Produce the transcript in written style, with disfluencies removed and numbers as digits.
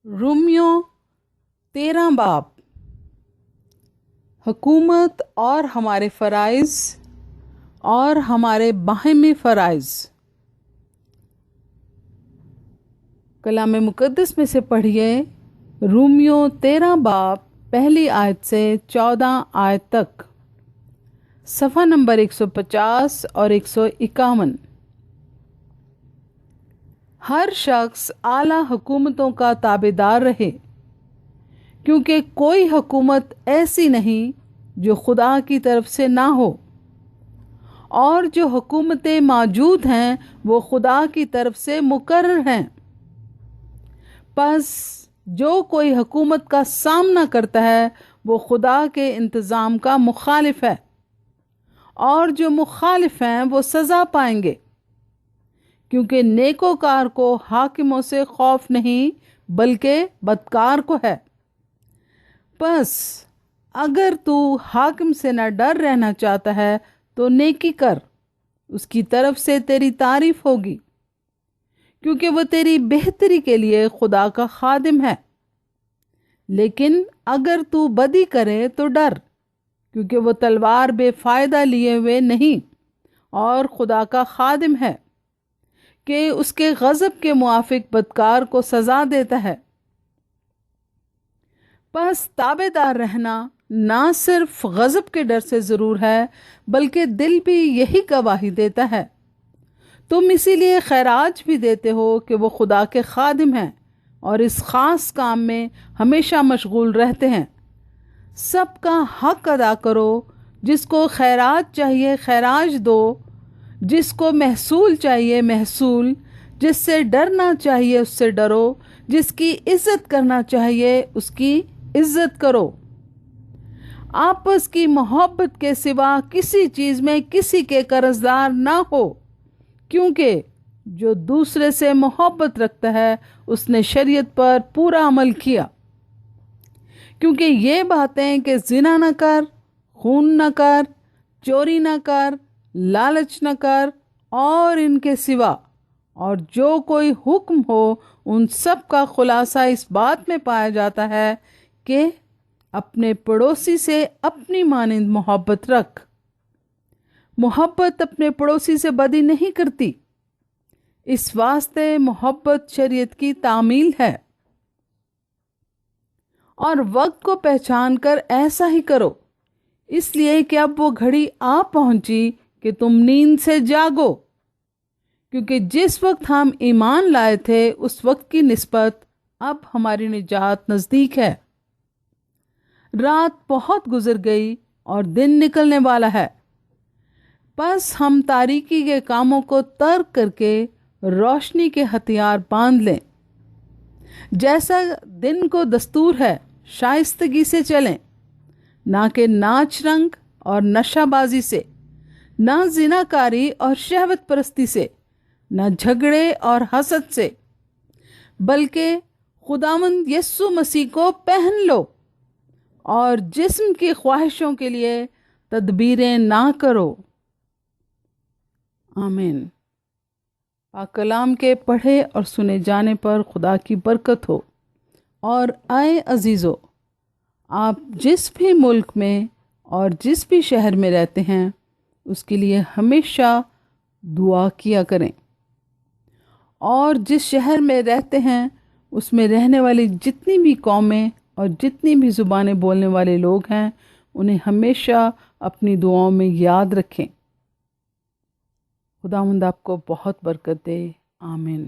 Romeo 13 باب حکومت اور ہمارے فرائض اور ہمارے باہمی فرائض۔ کلام مقدس میں سے پڑھیے رومیو 13 باب پہلی آیت سے 14 آیت تک، صفحہ نمبر 150 اور 151۔ ہر شخص اعلیٰ حکومتوں کا تابعدار رہے، کیونکہ کوئی حکومت ایسی نہیں جو خدا کی طرف سے نہ ہو، اور جو حکومتیں موجود ہیں وہ خدا کی طرف سے مقرر ہیں۔ پس جو کوئی حکومت کا سامنا کرتا ہے وہ خدا کے انتظام کا مخالف ہے، اور جو مخالف ہیں وہ سزا پائیں گے، کیونکہ نیکوکار کو حاکموں سے خوف نہیں بلکہ بدکار کو ہے۔ پس اگر تو حاکم سے نہ ڈر رہنا چاہتا ہے تو نیکی کر، اس کی طرف سے تیری تعریف ہوگی، کیونکہ وہ تیری بہتری کے لیے خدا کا خادم ہے۔ لیکن اگر تو بدی کرے تو ڈر، کیونکہ وہ تلوار بے فائدہ لیے ہوئے نہیں اور خدا کا خادم ہے کہ اس کے غضب کے موافق بدکار کو سزا دیتا ہے۔ پس تابعدار رہنا نہ صرف غضب کے ڈر سے ضرور ہے، بلکہ دل بھی یہی گواہی دیتا ہے۔ تم اسی لیے خیراج بھی دیتے ہو کہ وہ خدا کے خادم ہیں اور اس خاص کام میں ہمیشہ مشغول رہتے ہیں۔ سب کا حق ادا کرو، جس کو خیراج چاہیے خیراج دو، جس کو محصول چاہیے محصول، جس سے ڈرنا چاہیے اس سے ڈرو، جس کی عزت کرنا چاہیے اس کی عزت کرو۔ آپس کی محبت کے سوا کسی چیز میں کسی کے قرضدار نہ ہو، کیونکہ جو دوسرے سے محبت رکھتا ہے اس نے شریعت پر پورا عمل کیا۔ کیونکہ یہ باتیں کہ زنا نہ کر، خون نہ کر، چوری نہ کر، لالچ نہ کر، اور ان کے سوا اور جو کوئی حکم ہو، ان سب کا خلاصہ اس بات میں پایا جاتا ہے کہ اپنے پڑوسی سے اپنی مانند محبت رکھ۔ محبت اپنے پڑوسی سے بدی نہیں کرتی، اس واسطے محبت شریعت کی تعمیل ہے۔ اور وقت کو پہچان کر ایسا ہی کرو، اس لیے کہ اب وہ گھڑی آ پہنچی کہ تم نیند سے جاگو، کیونکہ جس وقت ہم ایمان لائے تھے اس وقت کی نسبت اب ہماری نجات نزدیک ہے۔ رات بہت گزر گئی اور دن نکلنے والا ہے، بس ہم تاریکی کے کاموں کو ترک کر کے روشنی کے ہتھیار باندھ لیں۔ جیسا دن کو دستور ہے شائستگی سے چلیں، نہ کہ ناچ رنگ اور نشہ بازی سے، نہ زنا کاری اور شہوت پرستی سے، نہ جھگڑے اور حسد سے، بلکہ خداوند یسوع مسیح کو پہن لو، اور جسم کی خواہشوں کے لیے تدبیریں نہ کرو۔ آمین۔ پاک کلام کے پڑھے اور سنے جانے پر خدا کی برکت ہو۔ اور اے عزیزو، آپ جس بھی ملک میں اور جس بھی شہر میں رہتے ہیں اس کے لیے ہمیشہ دعا کیا کریں، اور جس شہر میں رہتے ہیں اس میں رہنے والی جتنی بھی قومیں اور جتنی بھی زبانیں بولنے والے لوگ ہیں انہیں ہمیشہ اپنی دعاؤں میں یاد رکھیں۔ خداوند آپ کو بہت برکت دے۔ آمین۔